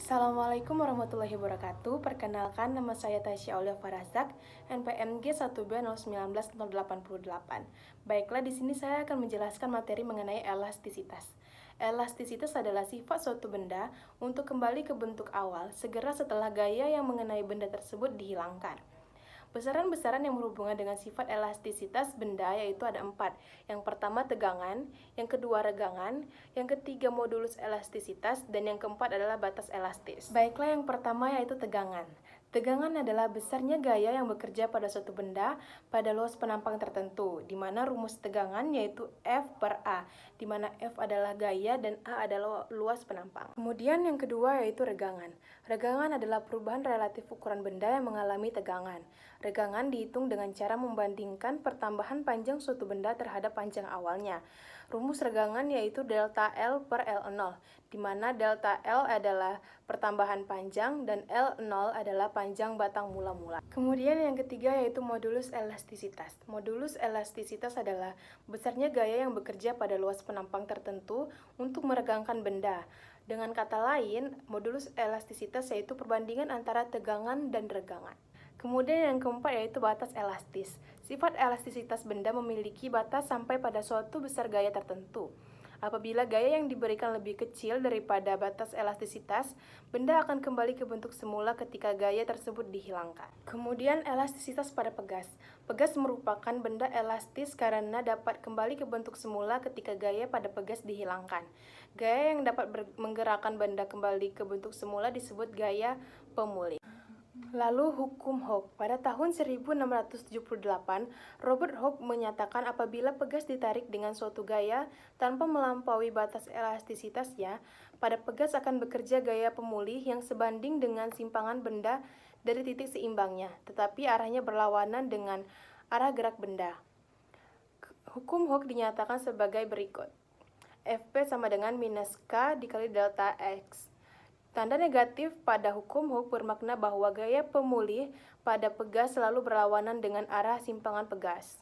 Assalamualaikum warahmatullahi wabarakatuh. Perkenalkan, nama saya Tasya Aulia Farazak, NPM G1B019-088. Baiklah, di sini saya akan menjelaskan materi mengenai elastisitas. Elastisitas adalah sifat suatu benda untuk kembali ke bentuk awal segera setelah gaya yang mengenai benda tersebut dihilangkan. Besaran-besaran yang berhubungan dengan sifat elastisitas benda yaitu ada 4. Yang pertama tegangan, yang kedua regangan, yang ketiga modulus elastisitas, dan yang keempat adalah batas elastis. Baiklah, yang pertama yaitu tegangan. Tegangan adalah besarnya gaya yang bekerja pada suatu benda pada luas penampang tertentu, di mana rumus tegangan yaitu F per A, di mana F adalah gaya dan A adalah luas penampang. Kemudian yang kedua yaitu regangan. Regangan adalah perubahan relatif ukuran benda yang mengalami tegangan. Regangan dihitung dengan cara membandingkan pertambahan panjang suatu benda terhadap panjang awalnya. Rumus regangan yaitu delta L per L0, di mana delta L adalah pertambahan panjang dan L0 adalah panjang batang mula-mula. Kemudian yang ketiga yaitu modulus elastisitas. Modulus elastisitas adalah besarnya gaya yang bekerja pada luas penampang tertentu untuk meregangkan benda. Dengan kata lain, modulus elastisitas yaitu perbandingan antara tegangan dan regangan. Kemudian yang keempat yaitu batas elastis. Sifat elastisitas benda memiliki batas sampai pada suatu besar gaya tertentu. Apabila gaya yang diberikan lebih kecil daripada batas elastisitas, benda akan kembali ke bentuk semula ketika gaya tersebut dihilangkan. Kemudian elastisitas pada pegas. Pegas merupakan benda elastis karena dapat kembali ke bentuk semula ketika gaya pada pegas dihilangkan. Gaya yang dapat menggerakkan benda kembali ke bentuk semula disebut gaya pemulih. Lalu hukum Hooke. Pada tahun 1678, Robert Hooke menyatakan apabila pegas ditarik dengan suatu gaya tanpa melampaui batas elastisitasnya, pada pegas akan bekerja gaya pemulih yang sebanding dengan simpangan benda dari titik seimbangnya, tetapi arahnya berlawanan dengan arah gerak benda. Hukum Hooke dinyatakan sebagai berikut. Fp sama dengan minus K dikali delta X. Tanda negatif pada hukum Hooke bermakna bahwa gaya pemulih pada pegas selalu berlawanan dengan arah simpangan pegas.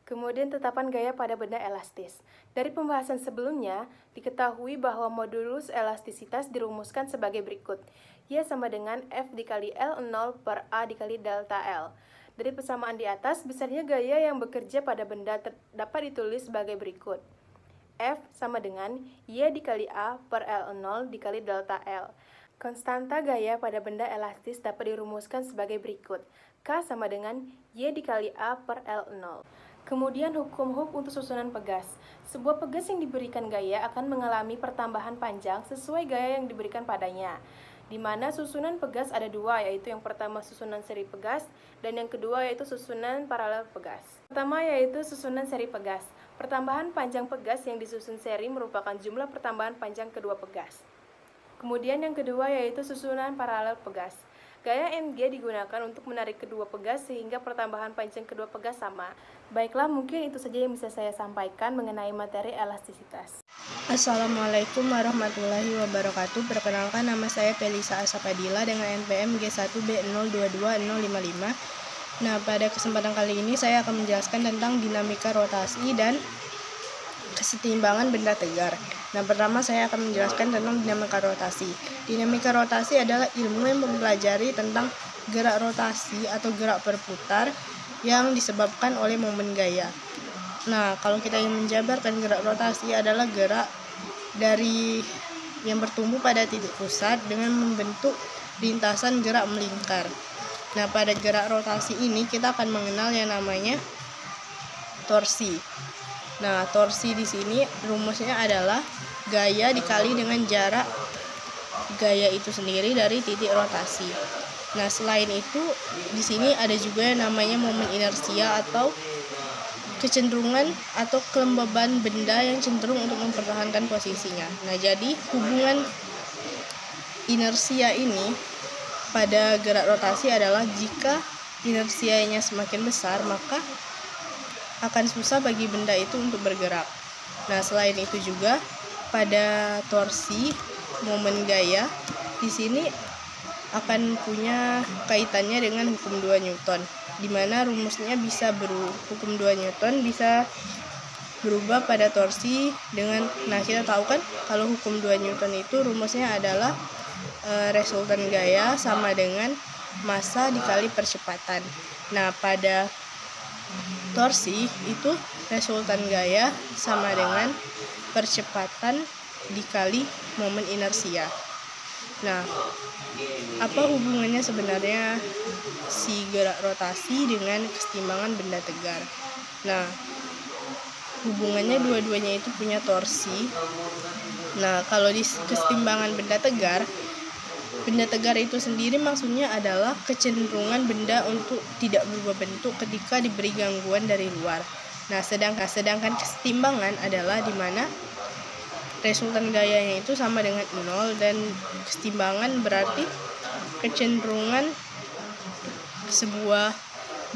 Kemudian tetapan gaya pada benda elastis. Dari pembahasan sebelumnya, diketahui bahwa modulus elastisitas dirumuskan sebagai berikut. Y sama dengan F dikali L0 per A dikali delta L. Dari persamaan di atas, besarnya gaya yang bekerja pada benda dapat ditulis sebagai berikut. F sama dengan Y dikali A per L0 dikali delta L. Konstanta gaya pada benda elastis dapat dirumuskan sebagai berikut. K sama dengan Y dikali A per L0. Kemudian hukum Hooke untuk susunan pegas. Sebuah pegas yang diberikan gaya akan mengalami pertambahan panjang sesuai gaya yang diberikan padanya. Di mana susunan pegas ada dua, yaitu yang pertama susunan seri pegas dan yang kedua yaitu susunan paralel pegas. Pertama yaitu susunan seri pegas. Pertambahan panjang pegas yang disusun seri merupakan jumlah pertambahan panjang kedua pegas. Kemudian yang kedua yaitu susunan paralel pegas. Gaya MG digunakan untuk menarik kedua pegas sehingga pertambahan panjang kedua pegas sama. Baiklah, mungkin itu saja yang bisa saya sampaikan mengenai materi elastisitas. Assalamualaikum warahmatullahi wabarakatuh. Perkenalkan, nama saya Felisa Asapadila dengan NPM G1B022055. Nah, pada kesempatan kali ini saya akan menjelaskan tentang dinamika rotasi dan kesetimbangan benda tegar. Nah, pertama saya akan menjelaskan tentang dinamika rotasi. Dinamika rotasi adalah ilmu yang mempelajari tentang gerak rotasi atau gerak berputar yang disebabkan oleh momen gaya. Nah, kalau kita ingin menjabarkan, gerak rotasi adalah gerak dari yang bertumbuh pada titik pusat dengan membentuk lintasan gerak melingkar. Nah, pada gerak rotasi ini kita akan mengenal yang namanya torsi. Nah, torsi di sini rumusnya adalah gaya dikali dengan jarak gaya itu sendiri dari titik rotasi. Nah, selain itu di sini ada juga yang namanya momen inersia atau kecenderungan atau kelembaban benda yang cenderung untuk mempertahankan posisinya. Nah, jadi hubungan inersia ini pada gerak rotasi adalah jika inersianya semakin besar, maka akan susah bagi benda itu untuk bergerak. Nah, selain itu juga pada torsi momen gaya di sini akan punya kaitannya dengan hukum 2 Newton, di mana rumusnya bisa hukum 2 Newton bisa berubah pada torsi dengan, nah kita tahu kan kalau hukum 2 Newton itu rumusnya adalah resultan gaya sama dengan massa dikali percepatan. Nah, pada torsi itu resultan gaya sama dengan percepatan dikali momen inersia. Nah, apa hubungannya sebenarnya si gerak rotasi dengan kesetimbangan benda tegar? Nah, hubungannya dua-duanya itu punya torsi. Nah, kalau di kesetimbangan benda tegar itu sendiri maksudnya adalah kecenderungan benda untuk tidak berubah bentuk ketika diberi gangguan dari luar. Nah, sedangkan kesetimbangan adalah di mana resultan gayanya itu sama dengan 0, dan kesetimbangan berarti kecenderungan sebuah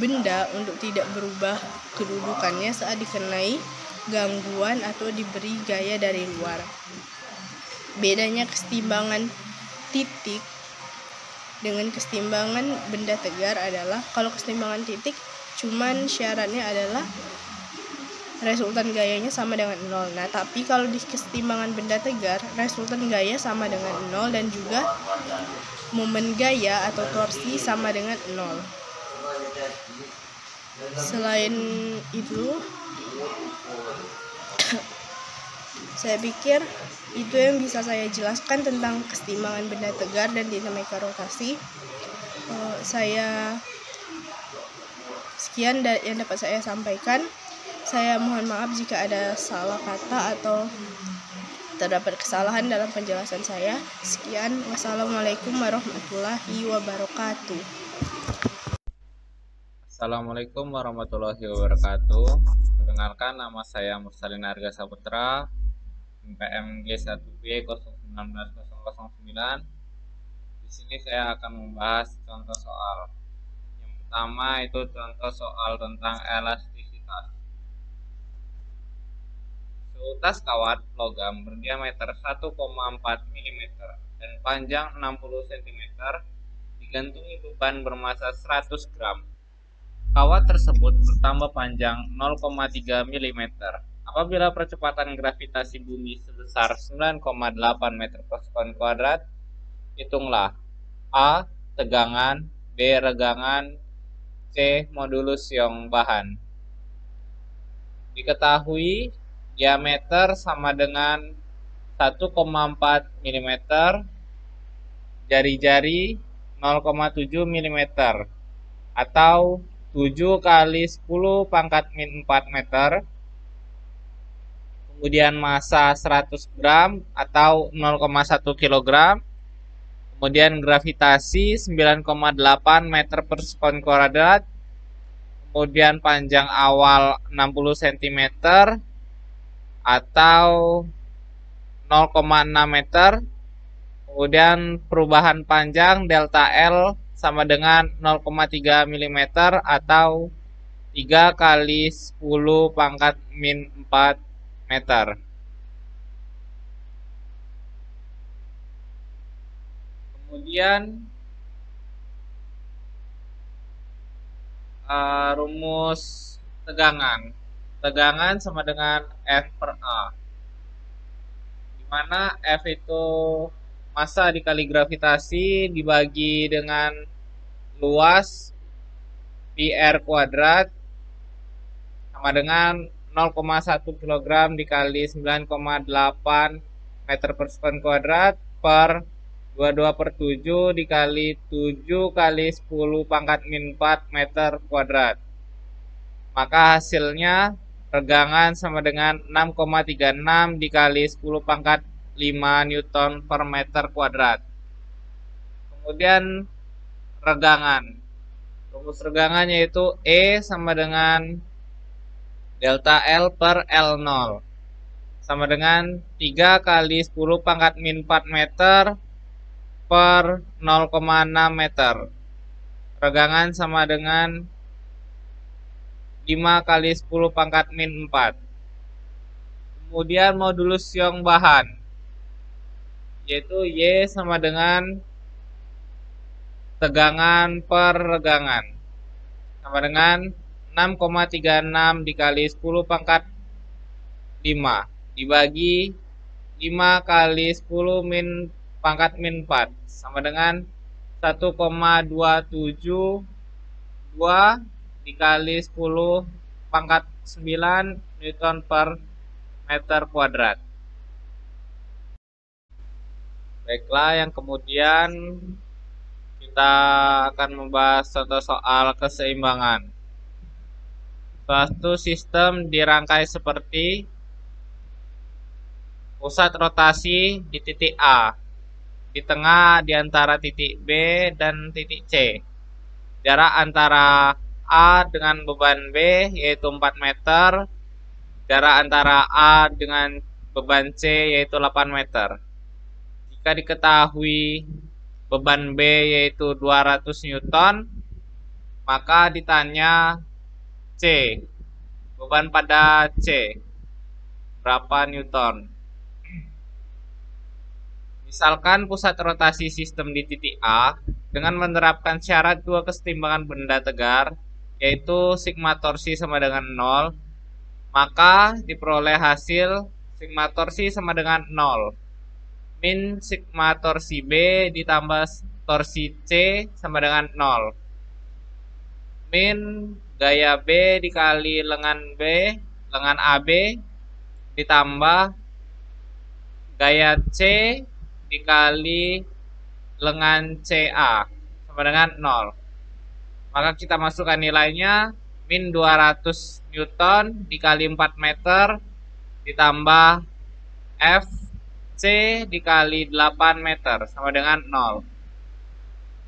benda untuk tidak berubah kedudukannya saat dikenai gangguan atau diberi gaya dari luar. Bedanya kesetimbangan titik dengan kesetimbangan benda tegar adalah kalau kesetimbangan titik cuman syaratnya adalah resultan gayanya sama dengan 0. Nah, tapi kalau di kesetimbangan benda tegar, resultan gaya sama dengan 0 dan juga momen gaya atau torsi sama dengan 0. Selain itu, saya pikir itu yang bisa saya jelaskan tentang kesetimbangan benda tegar dan dinamika rotasi. Sekian yang dapat saya sampaikan. Saya mohon maaf jika ada salah kata atau terdapat kesalahan dalam penjelasan saya. Sekian, wassalamualaikum warahmatullahi wabarakatuh. Assalamualaikum warahmatullahi wabarakatuh. Perkenalkan, nama saya Mursalin Arga Saputra, MPMG 1B 019009. Di sini saya akan membahas contoh soal. Yang pertama itu contoh soal tentang elastisitas. Suhu tas kawat logam berdiameter 1,4 mm dan panjang 60 cm digantungi beban bermassa 100 gram. Kawat tersebut bertambah panjang 0,3 mm. Apabila percepatan gravitasi bumi sebesar 9,8 meter per sekon kuadrat, hitunglah A. Tegangan, B. Regangan, C. Modulus siung bahan. Diketahui diameter sama dengan 1,4 mm, jari-jari 0,7 mm, atau 7 kali 10 pangkat min 4 meter, kemudian massa 100 gram atau 0,1 kg, kemudian gravitasi 9,8 meter per sekon kuadrat, kemudian panjang awal 60 cm atau 0,6 meter, kemudian perubahan panjang delta L sama dengan 0,3 mm atau 3 kali 10 pangkat min 4 meter. Kemudian rumus tegangan. Tegangan sama dengan F per A, di mana F itu massa dikali gravitasi dibagi dengan luas PR kuadrat sama dengan 0,1 kg dikali 9,8 meter per sekon kuadrat per 22/7 dikali 7 kali 10 pangkat min 4 meter kuadrat. Maka hasilnya regangan sama dengan 6,36 dikali 10 pangkat 5 Newton per meter kuadrat. Kemudian regangan. Rumus regangannya yaitu E sama dengan delta L per L0 sama dengan 3 kali 10 pangkat min 4 meter per 0,6 meter. Regangan sama dengan 5 kali 10 pangkat min 4. Kemudian modulus siung bahan, yaitu Y sama dengan tegangan per regangan, sama dengan 6,36 dikali 10 pangkat 5 dibagi 5 kali 10 min pangkat min 4 sama dengan 1,272 dikali 10 pangkat 9 Newton per meter kuadrat. Baiklah, yang kemudian kita akan membahas contoh soal keseimbangan. Suatu sistem dirangkai seperti pusat rotasi di titik A, di tengah di antara titik B dan titik C. Jarak antara A dengan beban B yaitu 4 meter, jarak antara A dengan beban C yaitu 8 meter. Jika diketahui beban B yaitu 200 Newton, maka ditanya C, beban pada C berapa Newton. Misalkan pusat rotasi sistem di titik A dengan menerapkan syarat dua kesetimbangan benda tegar, yaitu sigma torsi sama dengan 0, maka diperoleh hasil sigma torsi sama dengan 0 min sigma torsi B ditambah torsi C sama dengan 0 min gaya B dikali lengan AB ditambah gaya C dikali lengan CA sama dengan 0. Maka kita masukkan nilainya min 200 Newton dikali 4 meter ditambah FC dikali 8 meter sama dengan 0.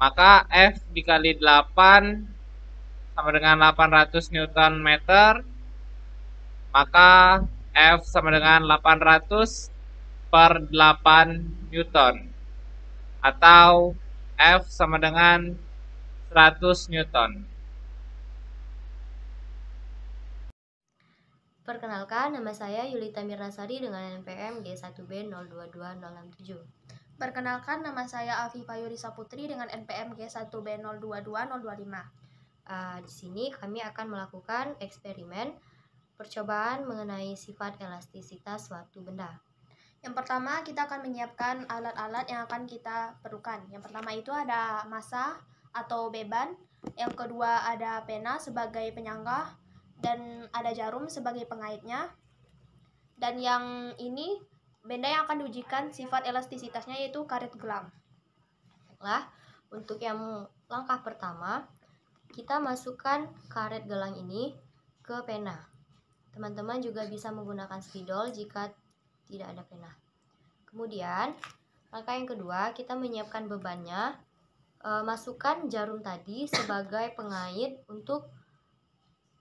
Maka F dikali 8 sama dengan 800 Newton meter. Maka F sama dengan 800 per 8 Newton atau F sama dengan 100 Newton. Perkenalkan, nama saya Yulita Mirnasari dengan NPM G1B022067. Perkenalkan, nama saya Afifah Yurisa Putri dengan NPM G1B022025. Di sini kami akan melakukan eksperimen percobaan mengenai sifat elastisitas suatu benda. Yang pertama, kita akan menyiapkan alat-alat yang akan kita perlukan. Yang pertama itu ada massa atau beban. Yang kedua ada pena sebagai penyangga. Dan ada jarum sebagai pengaitnya. Dan yang ini, benda yang akan diujikan sifat elastisitasnya yaitu karet gelang. Baiklah, untuk yang langkah pertama, kita masukkan karet gelang ini ke pena. Teman-teman juga bisa menggunakan spidol jika tidak ada pena. Kemudian, langkah yang kedua, kita menyiapkan bebannya. Masukkan jarum tadi sebagai pengait untuk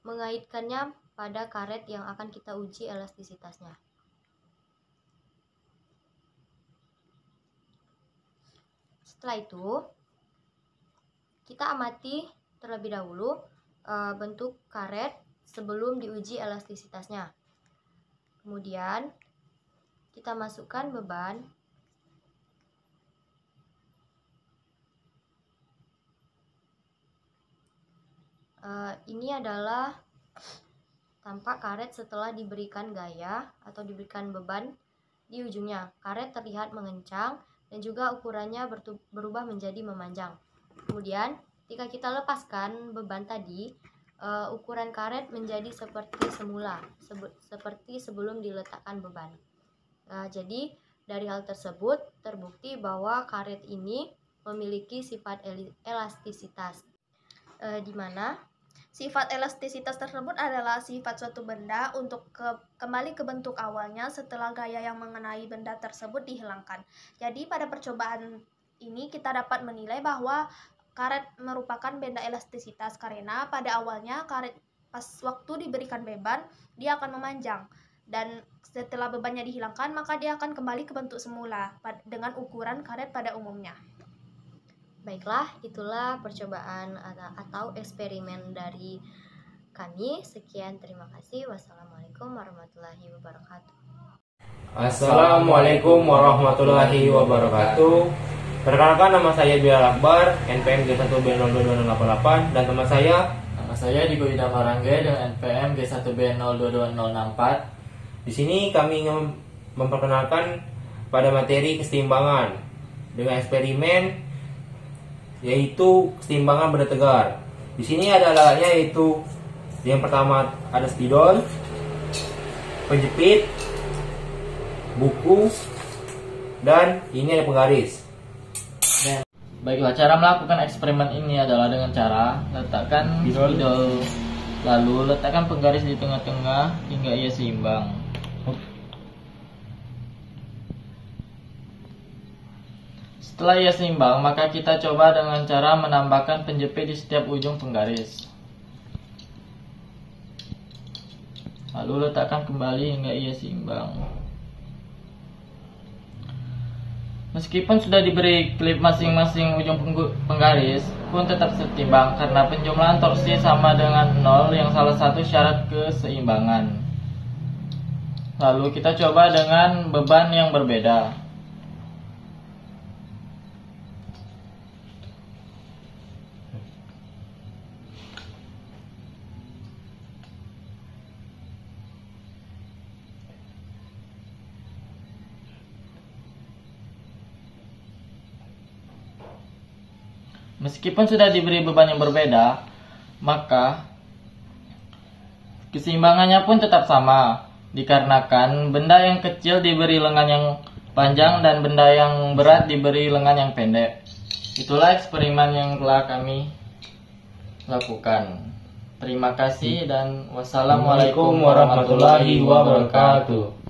mengaitkannya pada karet yang akan kita uji elastisitasnya. Setelah itu, kita amati terlebih dahulu bentuk karet sebelum diuji elastisitasnya. Kemudian, kita masukkan beban. Ini adalah tampak karet setelah diberikan gaya atau diberikan beban di ujungnya. Karet terlihat mengencang dan juga ukurannya berubah menjadi memanjang. Kemudian, ketika kita lepaskan beban tadi, ukuran karet menjadi seperti semula, seperti sebelum diletakkan beban. Jadi, dari hal tersebut terbukti bahwa karet ini memiliki sifat elastisitas, di mana sifat elastisitas tersebut adalah sifat suatu benda untuk kembali ke bentuk awalnya setelah gaya yang mengenai benda tersebut dihilangkan. Jadi pada percobaan ini kita dapat menilai bahwa karet merupakan benda elastisitas karena pada awalnya karet pas waktu diberikan beban dia akan memanjang, dan setelah bebannya dihilangkan maka dia akan kembali ke bentuk semula dengan ukuran karet pada umumnya. Baiklah, itulah percobaan atau eksperimen dari kami. Sekian, terima kasih. Wassalamualaikum warahmatullahi wabarakatuh. Assalamualaikum warahmatullahi wabarakatuh. Perkenalkan, nama saya Bilal Akbar, NPM G1B022088, dan teman saya. Nama saya Digo Ida Marangge dengan NPM G1B022064. Di sini kami ingin memperkenalkan pada materi keseimbangan. dengan eksperimen yaitu keseimbangan benda tegar. Di sini ada alatnya, yaitu yang pertama ada spidol, penjepit, buku, dan ini ada penggaris. Baiklah, cara melakukan eksperimen ini adalah dengan cara letakkan spidol, lalu letakkan penggaris di tengah-tengah hingga ia seimbang. Setelah ia seimbang, maka kita coba dengan cara menambahkan penjepit di setiap ujung penggaris. Lalu letakkan kembali hingga ia seimbang. Meskipun sudah diberi klip masing-masing ujung penggaris, pun tetap setimbang karena penjumlahan torsi sama dengan 0 yang salah satu syarat keseimbangan. Lalu kita coba dengan beban yang berbeda. Meskipun sudah diberi beban yang berbeda, maka keseimbangannya pun tetap sama, dikarenakan benda yang kecil diberi lengan yang panjang dan benda yang berat diberi lengan yang pendek. Itulah eksperimen yang telah kami lakukan. Terima kasih dan wassalamualaikum warahmatullahi wabarakatuh.